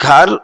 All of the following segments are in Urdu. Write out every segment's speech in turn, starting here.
گھر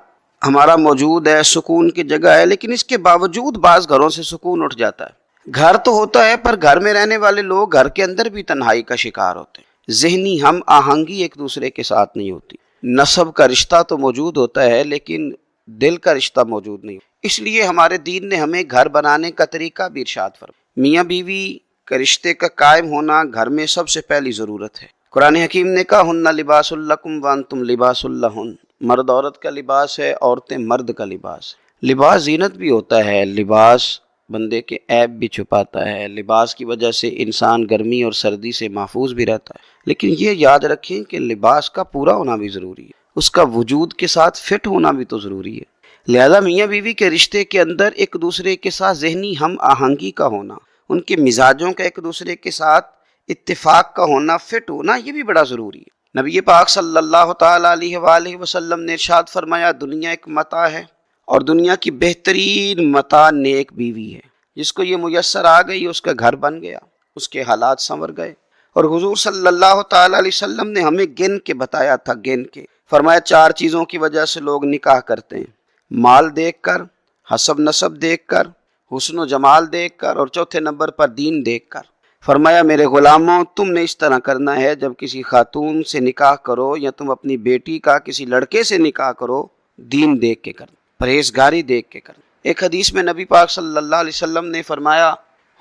ہمارا موجود ہے، سکون کی جگہ ہے، لیکن اس کے باوجود بعض گھروں سے سکون اٹھ جاتا ہے۔ گھر تو ہوتا ہے پر گھر میں رہنے والے لوگ گھر کے اندر بھی تنہائی کا شکار ہوتے ہیں۔ ذہنی ہم آہنگی ایک دوسرے کے ساتھ نہیں ہوتی۔ نسب کا رشتہ تو موجود ہوتا ہے لیکن دل کا رشتہ موجود نہیں، اس لیے ہمارے دین نے ہمیں گھر بنانے کا طریقہ بھی ارشاد فرمایا۔ میاں بیوی کے رشتے کا قائم ہونا گھر میں سب سے پہلی ضرورت ہے۔ قرآن حکیم نے کہا ہن لباس لکم وانتم لباس لہن، مرد عورت کا لباس ہے، عورتیں مرد کا لباس ہے۔ لباس زینت بھی ہوتا ہے، لباس بندے کے عیب بھی چھپاتا ہے، لباس کی وجہ سے انسان گرمی اور سردی سے محفوظ بھی رہتا ہے، لیکن یہ یاد رکھیں کہ لباس کا پورا ہونا بھی ضروری ہے، اس کا وجود کے ساتھ فٹ ہونا بھی تو ضروری ہے۔ لہذا میاں بیوی کے رشتے کے اندر ایک دوسرے کے ساتھ ذہنی ہم آہنگی کا ہونا، ان کے مزاجوں کا ایک دوسرے کے ساتھ اتفاق کا ہونا، فٹ ہونا، یہ بھی بڑا ضروری ہے۔ نبی پاک صلی اللہ تعالیٰ علیہ وآلہ وسلم نے ارشاد فرمایا دنیا ایک متاع ہے اور دنیا کی بہترین متاع نیک بیوی ہے۔ جس کو یہ میسر آ گئی اس کا گھر بن گیا، اس کے حالات سنور گئے۔ اور حضور صلی اللہ تعالیٰ علیہ وسلم نے ہمیں گن کے بتایا تھا، گن کے فرمایا 4 چیزوں کی وجہ سے لوگ نکاح کرتے ہیں: مال دیکھ کر، حسب نسب دیکھ کر، حسن و جمال دیکھ کر، اور چوتھے نمبر پر دین دیکھ کر۔ فرمایا میرے غلاموں تم نے اس طرح کرنا ہے جب کسی خاتون سے نکاح کرو یا تم اپنی بیٹی کا کسی لڑکے سے نکاح کرو، دین دیکھ کے کرنا، پرہیزگاری دیکھ کے کرنا۔ ایک حدیث میں نبی پاک صلی اللہ علیہ وسلم نے فرمایا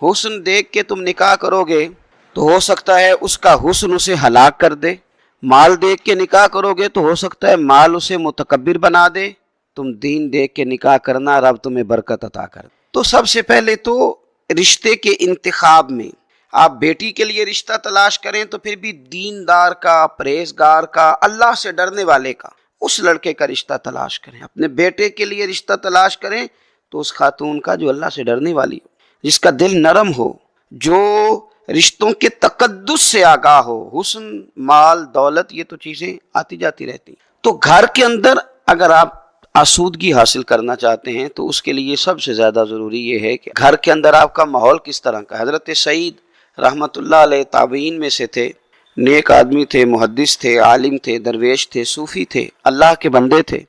حسن دیکھ کے تم نکاح کرو گے تو ہو سکتا ہے اس کا حسن اسے ہلاک کر دے، مال دیکھ کے نکاح کرو گے تو ہو سکتا ہے مال اسے متکبر بنا دے، تم دین دیکھ کے نکاح کرنا، رب تمہیں برکت عطا کر دے۔ تو سب سے پہلے تو رشتے کے انتخاب میں آپ بیٹی کے لیے رشتہ تلاش کریں تو پھر بھی دیندار کا، پرہیزگار کا، اللہ سے ڈرنے والے کا، اس لڑکے کا رشتہ تلاش کریں۔ اپنے بیٹے کے لیے رشتہ تلاش کریں تو اس خاتون کا جو اللہ سے ڈرنے والی ہو، جس کا دل نرم ہو، جو رشتوں کے تقدس سے آگاہ ہو۔ حسن، مال، دولت، یہ تو چیزیں آتی جاتی رہتی۔ تو گھر کے اندر اگر آپ آسودگی حاصل کرنا چاہتے ہیں تو اس کے لیے سب سے زیادہ ضروری یہ ہے کہ گھر کے اندر آپ کا ماحول کس طرح کا ہے۔ حضرت سعید رحمۃ اللہ علیہ تابعین میں سے تھے، نیک آدمی تھے، محدث تھے، عالم تھے، درویش تھے، صوفی تھے، اللہ کے بندے تھے۔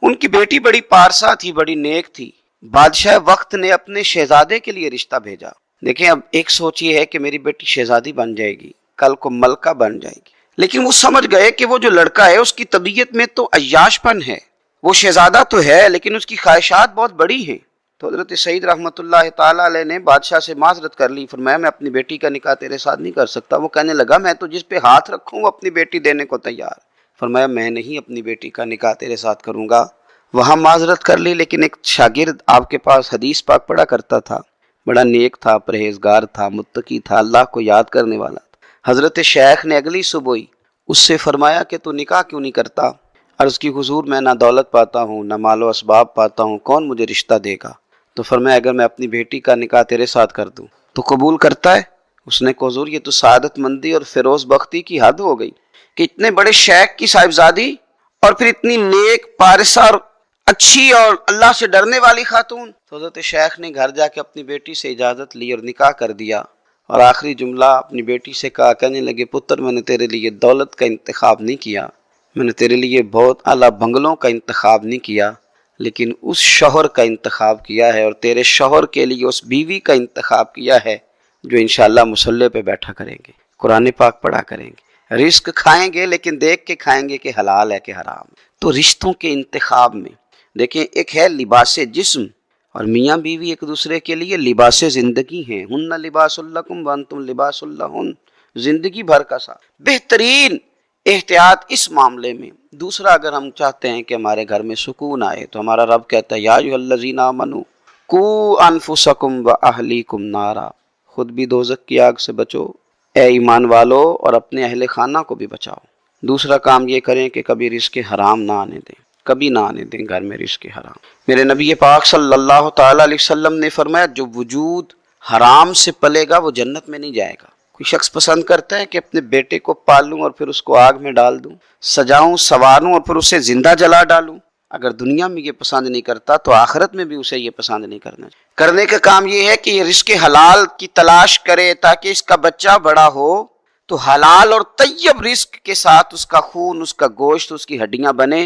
ان کی بیٹی بڑی پارسا تھی، بڑی نیک تھی۔ بادشاہ وقت نے اپنے شہزادے کے لیے رشتہ بھیجا۔ دیکھیں اب ایک سوچ یہ ہے کہ میری بیٹی شہزادی بن جائے گی، کل کو ملکہ بن جائے گی، لیکن وہ سمجھ گئے کہ وہ جو لڑکا ہے اس کی طبیعت میں تو عیاش پن ہے، وہ شہزادہ تو ہے لیکن اس کی خواہشات بہت بڑی ہیں۔ تو حضرت سعید رحمۃ اللہ تعالیٰ علیہ نے بادشاہ سے معذرت کر لی، فرمایا میں اپنی بیٹی کا نکاح تیرے ساتھ نہیں کر سکتا۔ وہ کہنے لگا میں تو جس پہ ہاتھ رکھوں وہ اپنی بیٹی دینے کو تیار۔ فرمایا میں نہیں اپنی بیٹی کا نکاح تیرے ساتھ کروں گا۔ وہاں معذرت کر لی، لیکن ایک شاگرد آپ کے پاس حدیث پاک پڑھا کرتا تھا، بڑا نیک تھا، پرہیزگار تھا، متقی تھا، اللہ کو یاد کرنے والا تھا۔ حضرت شیخ نے اگلی صبح ہی اس سے فرمایا کہ تو نکاح کیوں نہیں کرتا؟ عرض کی حضور میں نہ دولت پاتا ہوں نہ مال و اسباب پاتا ہوں، کون مجھے رشتہ دے گا؟ تو فرمایا اگر میں اپنی بیٹی کا نکاح تیرے ساتھ کر دوں تو قبول کرتا ہے؟ اس نے کہا حضور یہ تو سعادت مندی اور فیروز بختی کی حد ہو گئی کہ اتنے بڑے شیخ کی صاحبزادی اور پھر اتنی نیک، پارسا اور اچھی اور اللہ سے ڈرنے والی خاتون۔ تو حضرت شیخ نے گھر جا کے اپنی بیٹی سے اجازت لی اور نکاح کر دیا، اور آخری جملہ اپنی بیٹی سے کہا، کہنے لگے پتر میں نے تیرے لیے دولت کا انتخاب نہیں کیا، میں نے تیرے لیے بہت اعلیٰ بنگلوں کا انتخاب نہیں کیا، لیکن اس شوہر کا انتخاب کیا ہے، اور تیرے شوہر کے لیے اس بیوی کا انتخاب کیا ہے جو انشاءاللہ مصلی پہ بیٹھا کریں گے، قرآن پاک پڑھا کریں گے، رزق کھائیں گے لیکن دیکھ کے کھائیں گے کہ حلال ہے کہ حرام۔ تو رشتوں کے انتخاب میں دیکھیں ایک ہے لباس جسم، اور میاں بیوی ایک دوسرے کے لیے لباس زندگی ہیں، ہن لباس لکم وانتم لباس لہن، زندگی بھر کا ساتھ۔ بہترین احتیاط اس معاملے میں۔ دوسرا اگر ہم چاہتے ہیں کہ ہمارے گھر میں سکون آئے تو ہمارا رب کہتا ہے یا ایھا الذین آمنوا قوا انفسکم واہلیکم نارا، خود بھی دوزخ کی آگ سے بچو اے ایمان والو، اور اپنے اہل خانہ کو بھی بچاؤ۔ دوسرا کام یہ کریں کہ کبھی رزق حرام نہ آنے دیں، کبھی نہ آنے دیں گھر میں رزق حرام۔ میرے نبی پاک صلی اللہ تعالیٰ علیہ وسلم نے فرمایا جو وجود حرام سے پلے گا وہ جنت میں نہیں جائے گا۔ کوئی شخص پسند کرتا ہے کہ اپنے بیٹے کو پالوں اور پھر اس کو آگ میں ڈال دوں، سجاؤں سنواروں اور پھر اسے زندہ جلا ڈالوں؟ اگر دنیا میں یہ پسند نہیں کرتا تو آخرت میں بھی اسے یہ پسند نہیں کرنا چاہیے۔ کرنے کا کام یہ ہے کہ یہ رزق حلال کی تلاش کرے تاکہ اس کا بچہ بڑا ہو تو حلال اور طیب رزق کے ساتھ اس کا خون، اس کا گوشت، اس کی ہڈیاں بنے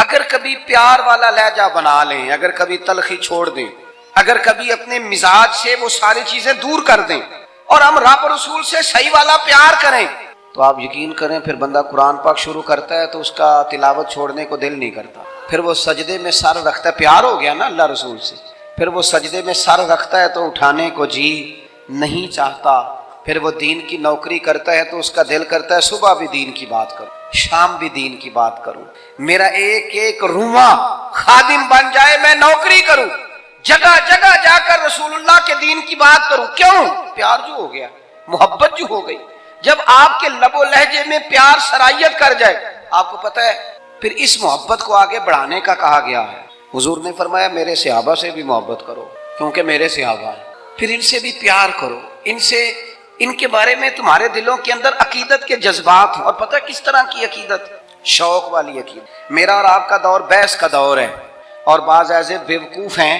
اگر کبھی پیار والا لہجہ بنا لیں، اگر کبھی تلخی چھوڑ دیں، اگر کبھی اپنے مزاج سے وہ ساری چیزیں دور کر دیں اور ہم رب رسول سے صحیح والا پیار کریں، تو آپ یقین کریں پھر بندہ قرآن پاک شروع کرتا ہے تو اس کا تلاوت چھوڑنے کو دل نہیں کرتا، پھر وہ سجدے میں سر رکھتا ہے، پیار ہو گیا نا اللہ رسول سے، پھر وہ سجدے میں سر رکھتا ہے تو اٹھانے کو جی نہیں چاہتا، پھر وہ دین کی نوکری کرتا ہے تو اس کا دل کرتا ہے صبح بھی دین کی بات کروں، شام بھی دین کی بات کروں، میرا ایک ایک رواں خادم بن جائے، میں نوکری کروں، جگہ جگہ جا کر رسول اللہ کے دین کی بات کروں۔ کیوں؟ پیار جو ہو گیا، محبت جو ہو گئی۔ جب آپ کے لب و لہجے میں پیار سرائیت کر جائے، آپ کو پتہ ہے پھر اس محبت کو آگے بڑھانے کا کہا گیا ہے۔ حضور نے فرمایا میرے صحابہ سے بھی محبت کرو کیونکہ میرے صحابہ ہیں، پھر ان سے بھی پیار کرو، ان کے بارے میں تمہارے دلوں کے اندر عقیدت کے جذبات ہوں۔ اور پتہ کس طرح کی عقیدت؟ شوق والی عقیدت۔ میرا اور آپ کا دور بحث کا دور ہے، اور بعض ایسے بیوقوف ہیں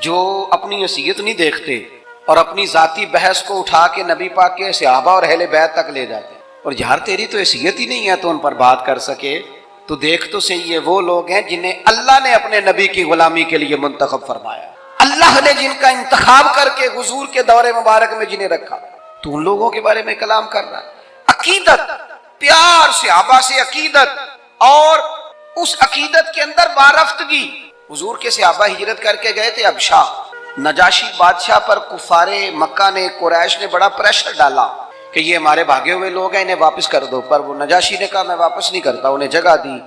جو اپنی حیثیت نہیں دیکھتے اور اپنی ذاتی بحث کو اٹھا کے نبی پاک کے صحابہ اور اہل بیت تک لے جاتے ہیں، اور یار تیری تو حیثیت ہی نہیں ہے تو ان پر بات کر سکے، تو دیکھ تو صحیح، یہ وہ لوگ ہیں جنہیں اللہ نے اپنے نبی کی غلامی کے لیے منتخب فرمایا، اللہ نے جن کا انتخاب کر کے حضور کے دور مبارک میں جنہیں رکھا، تو ان لوگوں کے بارے میں کلام کر رہا ہے۔ عقیدت، پیار صحابہ سے عقیدت، اور اس عقیدت کے اندر وارفتگی۔ حضور کے صحابہ ہجرت کر کے گئے تھے حبشہ، نجاشی بادشاہ پر کفار مکہ نے، قریش نے بڑا پریشر ڈالا کہ یہ ہمارے بھاگے ہوئے لوگ ہیں، انہیں واپس کر دو، پر وہ نجاشی نے کہا میں واپس نہیں کرتا، انہیں جگہ دی،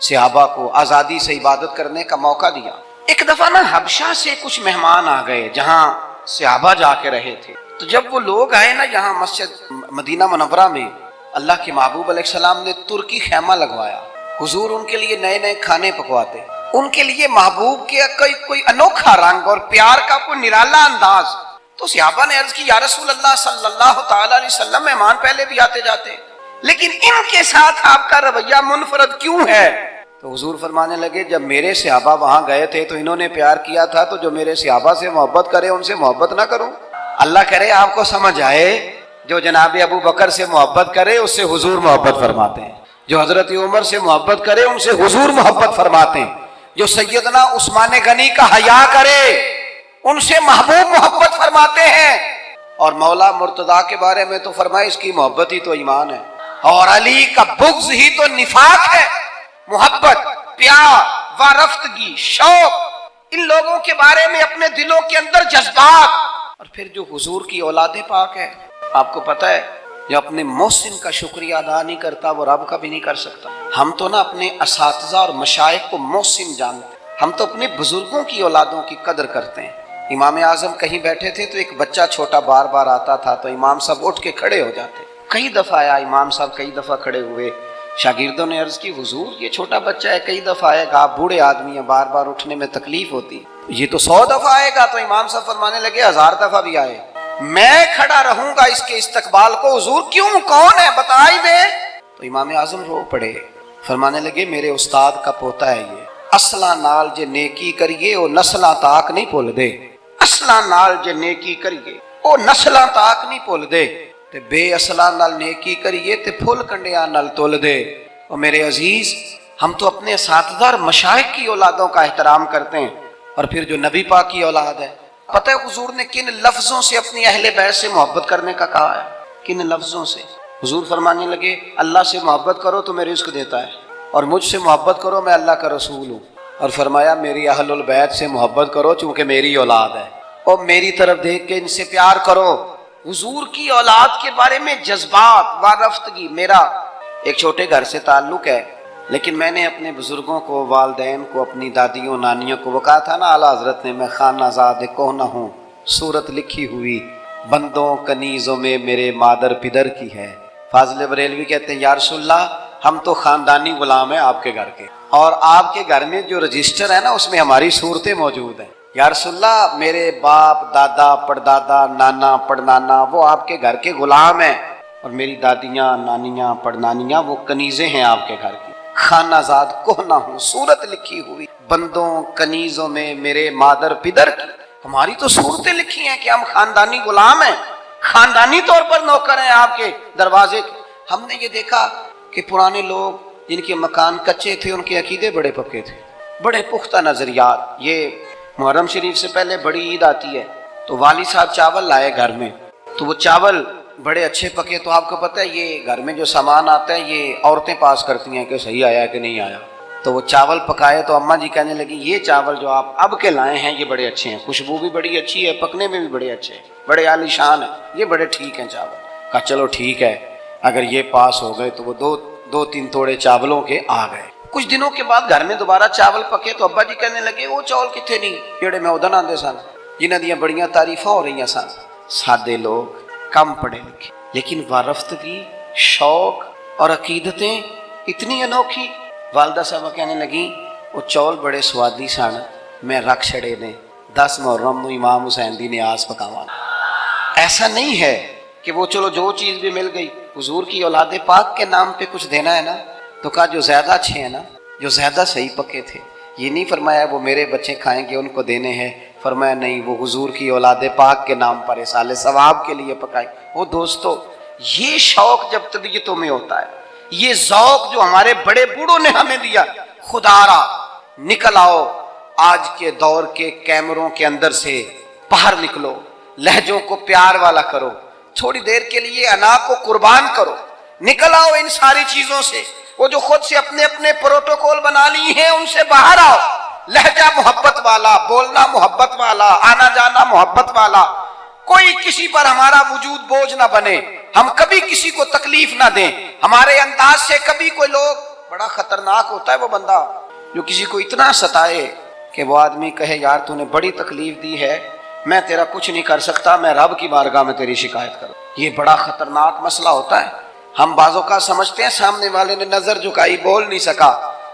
صحابہ کو آزادی سے عبادت کرنے کا موقع دیا۔ ایک دفعہ نا حبشہ سے کچھ مہمان آ گئے جہاں صحابہ جا کے رہے تھے، تو جب وہ لوگ آئے نا یہاں مسجد مدینہ منورہ میں، اللہ کے محبوب علیہ السلام نے ترکی خیمہ لگوایا، حضور ان کے لیے نئے نئے کھانے پکواتے، ان کے لیے محبوب کے کوئی انوکھا رنگ اور پیار کا کوئی نرالا انداز۔ تو صحابہ نے عرض کی یا رسول اللہ صلی اللہ تعالی علیہ وسلم، مہمان پہلے بھی آتے جاتے لیکن ان کے ساتھ آپ کا رویہ منفرد کیوں ہے؟ تو حضور فرمانے لگے جب میرے صحابہ وہاں گئے تھے تو انہوں نے پیار کیا تھا، تو جو میرے صحابہ سے محبت کرے ان سے محبت نہ کروں؟ اللہ کرے آپ کو سمجھ آئے، جو جناب ابو بکر سے محبت کرے اس سے حضور محبت فرماتے ہیں، جو حضرت عمر سے محبت کرے ان سے حضور محبت فرماتے ہیں، جو سیدنا عثمان غنی کا حیا کرے ان سے محبوب محبت فرماتے ہیں، اور مولا مرتضیٰ کے بارے میں تو فرمائے اس کی محبت ہی تو ایمان ہے، اور علی کا بغض ہی تو نفاق ہے۔ محبت، پیار، وارفتگی، شوق، ان لوگوں کے بارے میں اپنے دلوں کے اندر جذبات، اور پھر جو حضور کی اولاد پاک ہے، آپ کو پتہ ہے جو اپنے محسن کا شکریہ ادا نہیں کرتا وہ رب کا بھی نہیں کر سکتا۔ ہم تو نا اپنے اساتذہ اور مشائخ کو محسن جانتے ہیں، ہم تو اپنے بزرگوں کی اولادوں کی قدر کرتے ہیں۔ امام اعظم کہیں بیٹھے تھے تو ایک بچہ چھوٹا بار بار آتا تھا تو امام صاحب اٹھ کے کھڑے ہو جاتے، کئی دفعہ آیا امام صاحب، کئی دفعہ کھڑے ہوئے، شاگردوں نے عرض کی حضور یہ چھوٹا بچہ ہے، کئی دفعہ آئے گا، آپ بوڑھے آدمی ہیں، بار بار اٹھنے میں تکلیف ہوتی، یہ تو 100 دفعہ آئے گا۔ تو امام صاحب فرمانے لگے 1000 دفعہ بھی آئے میں کھڑا رہوں گا اس کے استقبال کو۔ حضور کیوں، کون ہے بتا ہی دے۔ تو امام اعظم رو پڑے، فرمانے لگے میرے استاد کا پوتا ہے یہ، اصلاں نال جے نیکی کریے او نسلاں تاک نہیں بھول دے، اصلاں نال جے نیکی کریے او نسلاں تاک نہیں بھول دے، تے بے اصلاں نال نیکی کریے تے پھل کنڈیاں نال تول دے۔ اور میرے عزیز، ہم تو اپنے اساتذہ اور مشائخ کی اولادوں کا احترام کرتے ہیں، اور پھر جو نبی پاک کی اولاد ہے، پتہ ہے حضور نے کن لفظوں سے اپنی اہل بیت سے محبت کرنے کا کہا ہے؟ کن لفظوں سے؟ حضور فرمانے لگے اللہ سے محبت کرو تو میں رزق دیتا ہے، اور مجھ سے محبت کرو میں اللہ کا رسول ہوں، اور فرمایا میری اہل البیت سے محبت کرو چونکہ میری اولاد ہے، اور میری طرف دیکھ کے ان سے پیار کرو۔ حضور کی اولاد کے بارے میں جذبات، وارفتگی۔ میرا ایک چھوٹے گھر سے تعلق ہے، لیکن میں نے اپنے بزرگوں کو، والدین کو، اپنی دادیوں نانیوں کو، وہ کہا تھا نا اعلیٰ حضرت نے میں خانہ زاد کوہ نہ ہوں، صورت لکھی ہوئی بندوں کنیزوں میں میرے مادر پدر کی ہے۔ فاضل بریلوی کہتے ہیں یا رسول اللہ ہم تو خاندانی غلام ہیں آپ کے گھر کے، اور آپ کے گھر میں جو رجسٹر ہے نا اس میں ہماری صورتیں موجود ہیں۔ یا رسول اللہ میرے باپ، دادا، پڑدادا، نانا، پڑنانا وہ آپ کے گھر کے غلام ہیں، اور میری دادیاں، نانیاں، پڑنانیاں وہ کنیزیں ہیں آپ کے گھر کی۔ خانہ زاد کوہ نہ ہوں، صورت لکھی ہوئی بندوں کنیزوں میں میرے مادر پدر کی۔ ہماری تو صورتیں لکھی ہیں کہ ہم خاندانی غلام ہیں، خاندانی طور پر نوکر ہیں آپ کے دروازے کے۔ ہم نے یہ دیکھا کہ پرانے لوگ جن کے مکان کچے تھے ان کے عقیدے بڑے پکے تھے، بڑے پختہ نظریات۔ یہ محرم شریف سے پہلے بڑی عید آتی ہے تو والد صاحب چاول لائے گھر میں، تو وہ چاول بڑے اچھے پکے، تو آپ کو پتہ ہے یہ گھر میں جو سامان آتا ہے یہ عورتیں پاس کرتی ہیں کہ صحیح آیا کہ نہیں آیا۔ تو وہ چاول پکائے تو اماں جی کہنے لگی یہ چاول جو آپ اب کے لائے ہیں یہ بڑے اچھے ہیں، خوشبو بھی بڑی اچھی ہے، پکنے میں بھی بڑے اچھے ہیں، بڑے عالی شان ہیں، یہ بڑے ٹھیک ہیں چاول۔ کہا چلو ٹھیک ہے، اگر یہ پاس ہو گئے تو وہ دو تین توڑے چاولوں کے آ گئے۔ کچھ دنوں کے بعد گھر میں دوبارہ چاول پکے تو ابا جی کہنے لگے وہ چاول کتنے نہیں جڑے میں ادن آندے سن، جنہاں دیاں بڑیاں تعریفاں ہو رہی سن۔ سادے لوگ، کم پڑھے لکھے، لیکن وارفتگی، شوق اور عقیدتیں اتنی انوکھی۔ والدہ صاحبہ کہنے لگیں وہ چول بڑے سوادی سن، میں رکھ چھڑے نے 10 محرم نو امام حسین دی نیاز پکاواں۔ ایسا نہیں ہے کہ وہ چلو جو چیز بھی مل گئی، حضور کی اولاد پاک کے نام پہ کچھ دینا ہے نا، تو کہا جو زیادہ اچھے ہیں نا، جو زیادہ صحیح پکے تھے، یہ نہیں فرمایا وہ میرے بچے کھائیں گے ان کو دینے ہیں، فرمایا نہیں وہ حضور کی اولاد پاک کے نام پر اصالِ ثواب کے لیے پکائے۔ وہ دوستو یہ شوق جب طبیعتوں میں ہوتا ہے، یہ ذوق جو ہمارے بڑے بوڑھوں نے ہمیں دیا، خدا را نکل آؤ آج کے دور کے کیمروں کے اندر سے باہر نکلو، لہجوں کو پیار والا کرو، تھوڑی دیر کے لیے انا کو قربان کرو، نکل آؤ ان ساری چیزوں سے۔ وہ جو خود سے اپنے اپنے پروٹوکول بنا لی ہیں ان سے باہر آؤ، لہجہ محبت والا، بولنا محبت والا، آنا جانا محبت والا، کوئی کسی پر ہمارا وجود بوجھ نہ بنے، ہم کبھی کسی کو تکلیف نہ دیں، ہمارے انداز سے کبھی کوئی لوگ، بڑا خطرناک ہوتا ہے وہ بندہ جو کسی کو اتنا ستائے کہ وہ آدمی کہے یار تو نے بڑی تکلیف دی ہے، میں تیرا کچھ نہیں کر سکتا، میں رب کی بارگاہ میں تیری شکایت کروں۔ یہ بڑا خطرناک مسئلہ ہوتا ہے۔ ہم بعضوں کا سمجھتے ہیں سامنے والے نے نظر جھکائی بول نہیں سکا،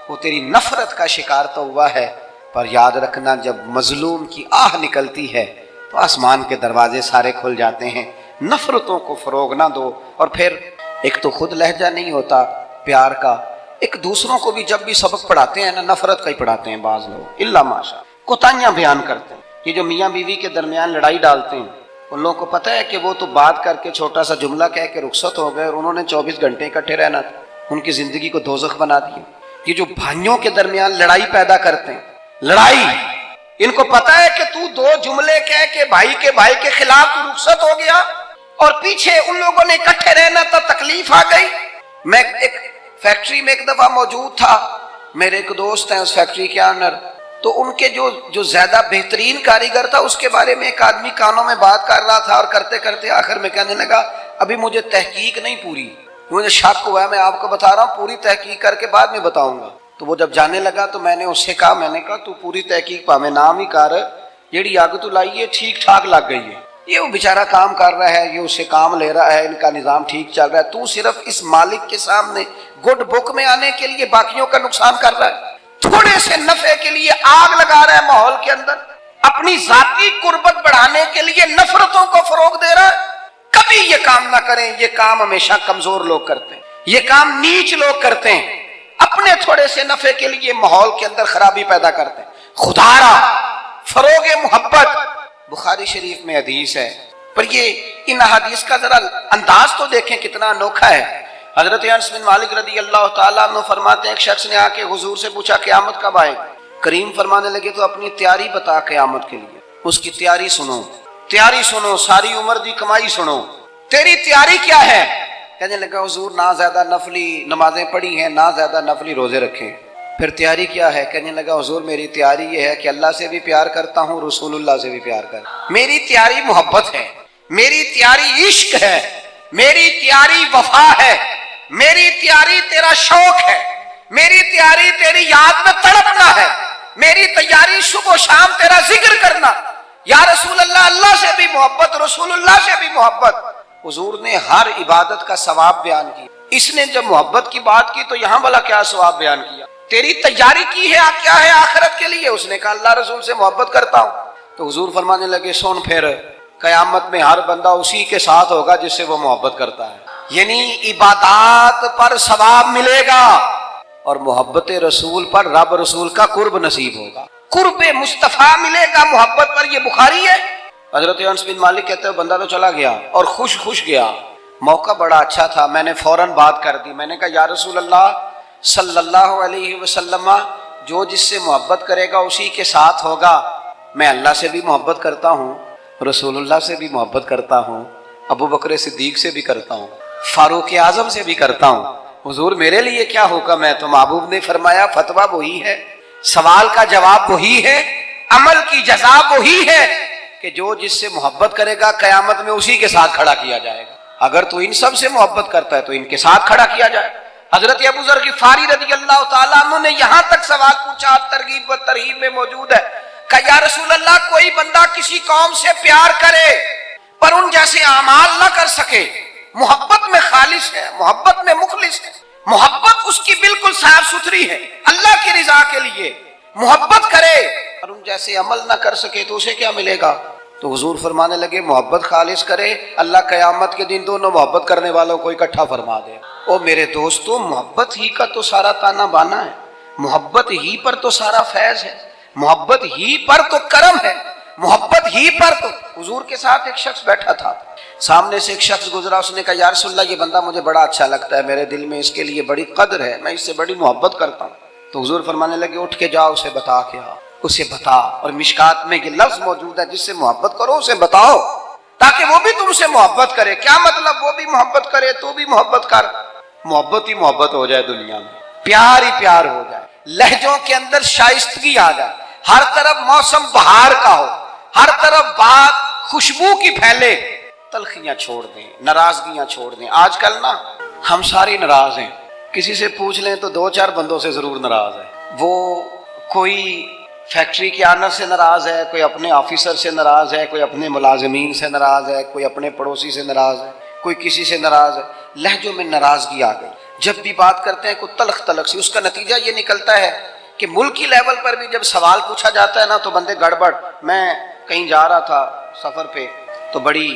وہ تیری نفرت کا شکار تو ہوا ہے، پر یاد رکھنا جب مظلوم کی آہ نکلتی ہے تو آسمان کے دروازے سارے کھل جاتے ہیں۔ نفرتوں کو فروغ نہ دو، اور پھر ایک تو خود لہجہ نہیں ہوتا پیار کا، ایک دوسروں کو بھی جب بھی سبق پڑھاتے ہیں نا نفرت کا ہی پڑھاتے ہیں بعض لوگ، الا ماشاء، کوتاہیاں بیان کرتے ہیں۔ یہ جو میاں بیوی کے درمیان لڑائی ڈالتے ہیں ان لوگوں کو پتہ ہے کہ وہ تو بات کر کے چھوٹا سا جملہ کہہ کے رخصت ہو گئے اور انہوں نے 24 گھنٹے اکٹھے رہنا تھا، ان کی زندگی کو دوزخ بنا دیا۔ یہ جو بھائیوں کے درمیان لڑائی پیدا کرتے ہیں، لڑائی، ان کو پتہ ہے کہ تو 2 جملے کہہ کے بھائی کے خلاف تو رخصت ہو گیا اور پیچھے ان لوگوں نے اکٹھے رہنا تھا، تکلیف آ گئی۔ میں ایک فیکٹری میں ایک دفعہ موجود تھا، میرے ایک دوست ہیں اس فیکٹری کے آنر، تو ان کے جو زیادہ بہترین کاریگر تھا اس کے بارے میں ایک آدمی کانوں میں بات کر رہا تھا، اور کرتے کرتے آخر میں کہنے لگا ابھی مجھے تحقیق نہیں پوری، مجھے شک ہوا ہے، میں آپ کو بتا رہا ہوں پوری تحقیق کر کے بعد میں بتاؤں گا۔ تو وہ جب جانے لگا تو میں نے اس سے کہا، میں نے کہا تو پوری تحقیق پا میں نام ہی کر، جیڑی اگ تو لائی ہے ٹھیک ٹھاک لگ گئی ہے، یہ وہ بیچارہ کام کر رہا ہے، یہ اس سے کام لے رہا ہے، ان کا نظام ٹھیک چل رہا ہے، تو صرف اس مالک کے سامنے گڈ بک میں آنے کے لیے باقیوں کا نقصان کر رہا ہے، تھوڑے سے نفع کے لیے آگ لگا رہا ہے ماحول کے اندر، اپنی ذاتی قربت بڑھانے کے لیے نفرتوں کو فروغ دے رہا ہے۔ کبھی یہ کام نہ کریں، یہ کام ہمیشہ کمزور لوگ کرتے ہیں، یہ کام نیچ لوگ کرتے ہیں، اپنے تھوڑے سے نفع کے لیے ماحول کے اندر خرابی پیدا کرتے ہیں۔ خدا را فروغ محبت، بخاری شریف میں حدیث ہے، پر یہ ان حدیث کا ذرا انداز تو دیکھیں کتنا انوکھا ہے۔ حضرت انس بن مالک رضی اللہ تعالیٰ عنہ فرماتے ہیں ایک شخص نے آ کے حضور سے پوچھا قیامت کب آئے گی؟ کریم فرمانے لگے تو اپنی تیاری بتا قیامت کے لیے، اس کی تیاری سنو، ساری عمر دی کمائی سنو، تیری تیاری کیا ہے؟ کہنے لگا حضور نہ زیادہ نفلی نمازیں پڑھی ہیں، نہ زیادہ نفلی روزے رکھے۔ پھر تیاری کیا ہے؟ کہنے لگا حضور میری تیاری یہ ہے کہ اللہ سے بھی پیار کرتا ہوں، رسول اللہ سے بھی پیار کرتا ہوں، میری تیاری محبت ہے، میری تیاری عشق ہے، میری تیاری وفا ہے، میری تیاری تیرا شوق ہے، میری تیاری تیری یاد میں تڑپنا ہے، میری تیاری صبح و شام تیرا ذکر کرنا، یا رسول اللہ، اللہ سے بھی محبت، رسول اللہ سے بھی محبت۔ حضور نے ہر عبادت کا ثواب بیان کیا، اس نے جب محبت کی بات کی تو یہاں والا کیا ثواب بیان کیا؟ تیری تیاری کی ہے کیا ہے آخرت کے لیے؟ اس نے کہا اللہ رسول سے محبت کرتا ہوں۔ تو حضور فرمانے لگے سن پھر قیامت میں ہر بندہ اسی کے ساتھ ہوگا جس سے وہ محبت کرتا ہے، یعنی عبادات پر ثواب ملے گا اور محبت رسول پر رب رسول کا قرب نصیب ہوگا، قرب مصطفیٰ ملے گا محبت پر۔ یہ بخاری ہے۔ حضرت انس بن مالک کہتے ہیں بندہ تو چلا گیا اور خوش گیا، موقع بڑا اچھا تھا، میں نے فوراً بات کر دی، میں نے کہا یا رسول اللہ صلی اللہ علیہ وسلم جو جس سے محبت کرے گا اسی کے ساتھ ہوگا. میں اللہ سے بھی محبت کرتا ہوں, رسول اللہ سے بھی محبت کرتا ہوں, ابو بکر صدیق سے بھی کرتا ہوں, فاروق اعظم سے بھی کرتا ہوں. حضور میرے لیے کیا حکم ہے؟ تو محبوب نے فرمایا فتویٰ وہی ہے, سوال کا جواب وہی ہے, عمل کی جزا وہی ہے کہ جو جس سے محبت کرے گا قیامت میں اسی کے ساتھ کھڑا کیا جائے گا. اگر تو ان سب سے محبت کرتا ہے تو ان کے ساتھ کھڑا کیا جائے. حضرت ابو ذر غفاری رضی اللہ تعالیٰ عنہ نے یہاں تک سوال پوچھا, ترغیب و ترہیب میں موجود ہے, کہ یا رسول اللہ کوئی بندہ کسی قوم سے پیار کرے پر ان جیسے اعمال نہ کر سکے, محبت میں خالص ہے, محبت میں مخلص ہے, محبت اس کی بالکل صاف ستھری ہے اللہ کی رضا کے لیے, محبت کرے اور ان جیسے عمل نہ کر سکے تو اسے کیا ملے گا؟ تو حضور فرمانے لگے محبت خالص کرے, اللہ قیامت کے دن دونوں محبت کرنے والوں کو اکٹھا فرما دے. او میرے دوستو, محبت ہی کا تو سارا تانا بانا ہے, محبت ہی پر تو سارا فیض ہے, محبت ہی پر تو کرم ہے, محبت ہی پر تو. حضور کے ساتھ ایک شخص بیٹھا تھا, سامنے سے ایک شخص گزرا, اس نے کہا یا رسول اللہ یہ بندہ مجھے بڑا اچھا لگتا ہے, میرے دل میں اس کے لیے بڑی قدر ہے, میں اس سے بڑی محبت کرتا ہوں. تو حضور فرمانے لگے اٹھ کے جاؤ اسے بتا کے آؤ, اسے بتا. اور مشکات میں یہ لفظ موجود ہے, جس سے محبت کرو اسے بتاؤ تاکہ وہ بھی تم سے محبت کرے. کیا مطلب وہ بھی محبت کرے تو بھی محبت کر, محبت ہی محبت ہو جائے دنیا میں, پیار ہی پیار ہو جائے, لہجوں کے اندر شائستگی آ جائے, ہر طرف موسم بہار کا ہو, ہر طرف بات خوشبو کی پھیلے, تلخیاں چھوڑ دیں, ناراضگیاں چھوڑ دیں. آج کل نا ہم ساری ناراض ہیں, کسی سے پوچھ لیں تو 2-4 بندوں سے ضرور ناراض ہے. وہ کوئی فیکٹری کے آنر سے ناراض ہے, کوئی اپنے آفیسر سے ناراض ہے, کوئی اپنے ملازمین سے ناراض ہے, کوئی اپنے پڑوسی سے ناراض ہے, کوئی کسی سے ناراض ہے. لہجوں میں ناراضگی آ گئی, جب بھی بات کرتے ہیں کوئی تلخ تلخ سی. اس کا نتیجہ یہ نکلتا ہے کہ ملکی لیول پر بھی جب سوال پوچھا جاتا ہے نا تو بندے گڑبڑ. میں کہیں جا رہا تھا سفر پہ, تو بڑی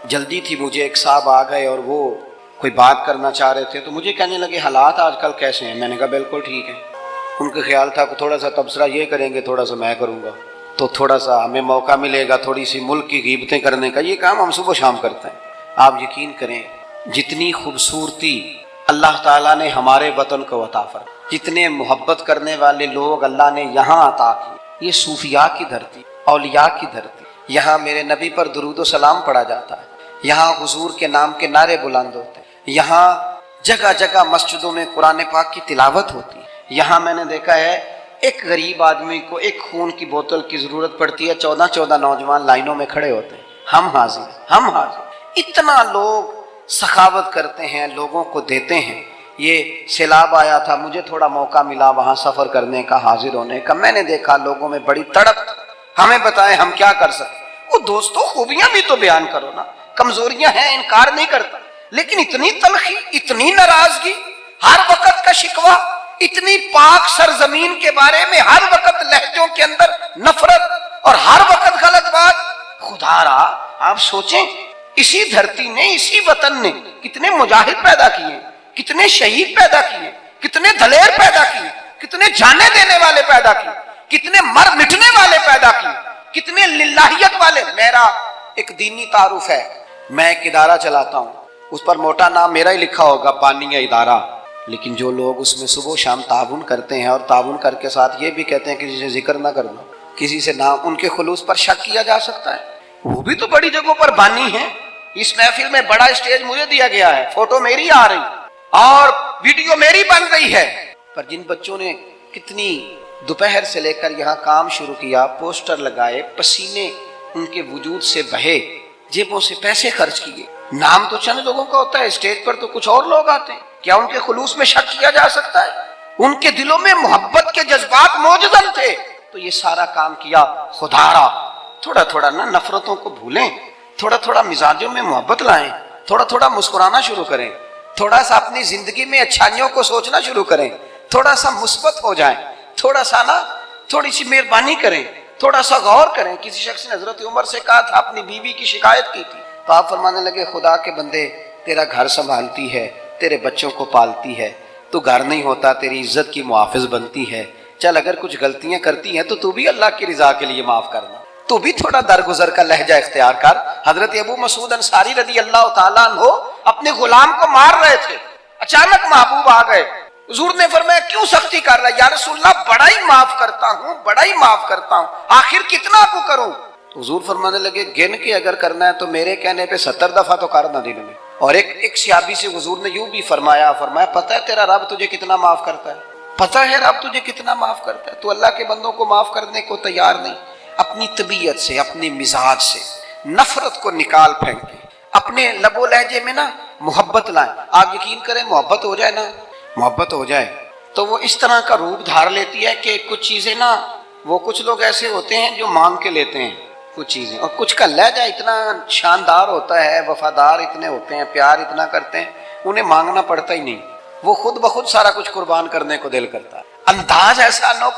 جلدی تھی مجھے, ایک صاحب آ گئے اور وہ کوئی بات کرنا چاہ رہے تھے, تو مجھے کہنے لگے حالات آج کل کیسے ہیں؟ میں نے کہا بالکل ٹھیک ہے. ان کا خیال تھا کہ تھوڑا سا تبصرہ یہ کریں گے, تھوڑا سا میں کروں گا, تو تھوڑا سا ہمیں موقع ملے گا تھوڑی سی ملک کی غیبتیں کرنے کا. یہ کام ہم صبح شام کرتے ہیں. آپ یقین کریں جتنی خوبصورتی اللہ تعالیٰ نے ہمارے وطن کو عطا فرمائی, جتنے محبت کرنے والے لوگ اللہ نے یہاں عطا کیے, یہ صوفیاء کی دھرتی, اولیاء کی دھرتی. یہاں میرے نبی پر درود و سلام پڑھا جاتا ہے, یہاں حضور کے نام کے نعرے بلند ہوتے ہیں, یہاں جگہ جگہ مسجدوں میں قرآن پاک کی تلاوت ہوتی ہے. یہاں میں نے دیکھا ہے ایک غریب آدمی کو ایک خون کی بوتل کی ضرورت پڑتی ہے, 14 نوجوان لائنوں میں کھڑے ہوتے ہیں, ہم حاضر, ہم حاضر. اتنا لوگ سخاوت کرتے ہیں, لوگوں کو دیتے ہیں. یہ سیلاب آیا تھا, مجھے تھوڑا موقع ملا وہاں سفر کرنے کا, حاضر ہونے کا. میں نے دیکھا لوگوں میں بڑی تڑپ, ہمیں بتائیں ہم کیا کر سکتے. وہ دوستوں خوبیاں بھی تو بیان کرو نا, کمزوریاں ہیں انکار نہیں کرتا, لیکن اتنی تلخی, اتنی ناراضگی, ہر وقت کا شکوہ, اتنی پاک سرزمین کے بارے میں ہر وقت لہجوں کے اندر نفرت اور ہر وقت غلط بات. خدا را آپ سوچیں, اسی دھرتی نے, اسی وطن نے کتنے مجاہد پیدا کیے, کتنے شہید پیدا کیے, کتنے دلیر پیدا کیے, کتنے جانے دینے والے پیدا کیے, کتنے مر مٹنے والے پیدا کیے, کتنے للہیت والے. میرا ایک دینی تعارف ہے, میں ایک ادارہ چلاتا ہوں, اس پر موٹا نام میرا ہی لکھا ہوگا, بانیہ ادارہ. لیکن جو لوگ اس میں صبح و شام تعاون کرتے ہیں اور تعاون کر کے ساتھ یہ بھی کہتے ہیں کہ کسی سے ذکر نہ کرنا, کسی سے نام, ان کے خلوص پر شک کیا جا سکتا ہے. وہ بھی تو بڑی جگہوں پر بانی ہیں. اس محفل میں بڑا اسٹیج مجھے دیا گیا ہے, فوٹو میری آ رہی اور ویڈیو میری بن رہی ہے, پر جن بچوں نے کتنی دوپہر سے لے کر یہاں کام شروع کیا, پوسٹر لگائے, پسینے ان کے وجود سے بہے, جیبوں سے پیسے خرچ کیے. نام تو چند لوگوں کا ہوتا ہے, اسٹیج پر تو کچھ اور لوگ آتے ہیں. کیا ان کے خلوص میں شک کیا جا سکتا ہے؟ ان کے دلوں میں محبت کے جذبات موجود تھے, تو یہ سارا کام کیا. خدا را تھوڑا تھوڑا نا نفرتوں کو بھولیں, تھوڑا تھوڑا مزاجوں میں محبت لائیں, تھوڑا تھوڑا مسکرانا شروع کریں, تھوڑا سا اپنی زندگی میں اچھائیوں کو سوچنا شروع کریں, تھوڑا سا مثبت ہو جائیں, تھوڑا سا نا تھوڑی سی مہربانی کریں, تھوڑا سا غور کریں. کسی شخص نے حضرت عمر سے کہا تھا, اپنی بیوی کی شکایت کی تھی, تو آپ فرمانے لگے خدا کے بندے, تیرا گھر سنبھالتی ہے, تیرے بچوں کو پالتی ہے, تو گھر نہیں ہوتا تیری عزت کی محافظ بنتی ہے. چل اگر کچھ غلطیاں کرتی ہیں تو بھی اللہ کی رضا کے لیے معاف کرنا, تو بھی تھوڑا درگزر کا لہجہ اختیار کر. حضرت ابو مسعود انصاری رضی اللہ تعالیٰ عنہ اپنے غلام کو مار رہے تھے, اچانک محبوب آ گئے, حضور نے فرمایا کیوں سختی کر رہا ہے؟ یا رسول اللہ بڑا ہی معاف کرتا ہوں، بڑا ہی معاف کرتا ہوں، آخر کتنا کو کروں؟ تو حضور فرمانے لگے گن کے اگر کرنا ہے تو میرے کہنے پہ 70 دفعہ تو کرنا دن میں۔ اور ایک صحابی سے حضور نے یوں بھی فرمایا پتہ ہے تیرا رب تجھے کتنا معاف کرتا ہے؟ پتہ ہے رب تجھے کتنا معاف کرتا ہے؟ تو اللہ کے بندوں کو معاف کرنے کو تیار نہیں، اپنی طبیعت سے، اپنے مزاج سے نفرت کو نکال پھینکیں، اپنے لب و لہجے میں نا محبت لائیں۔ آپ یقین کریں محبت ہو جائے نا، محبت ہو جائے تو وہ اس طرح کا روپ دھار لیتی ہے کہ کچھ چیزیں نا، وہ کچھ لوگ ایسے ہوتے ہیں جو مانگ کے لیتے ہیں کچھ چیزیں، اور کچھ کا لہجہ اتنا شاندار ہوتا ہے، وفادار اتنے ہوتے ہیں، پیار اتنا کرتے ہیں، انہیں مانگنا پڑتا ہی نہیں، وہ خود بخود سارا کچھ قربان کرنے کو دل کرتا ہے۔ انداز ایسا انوکھا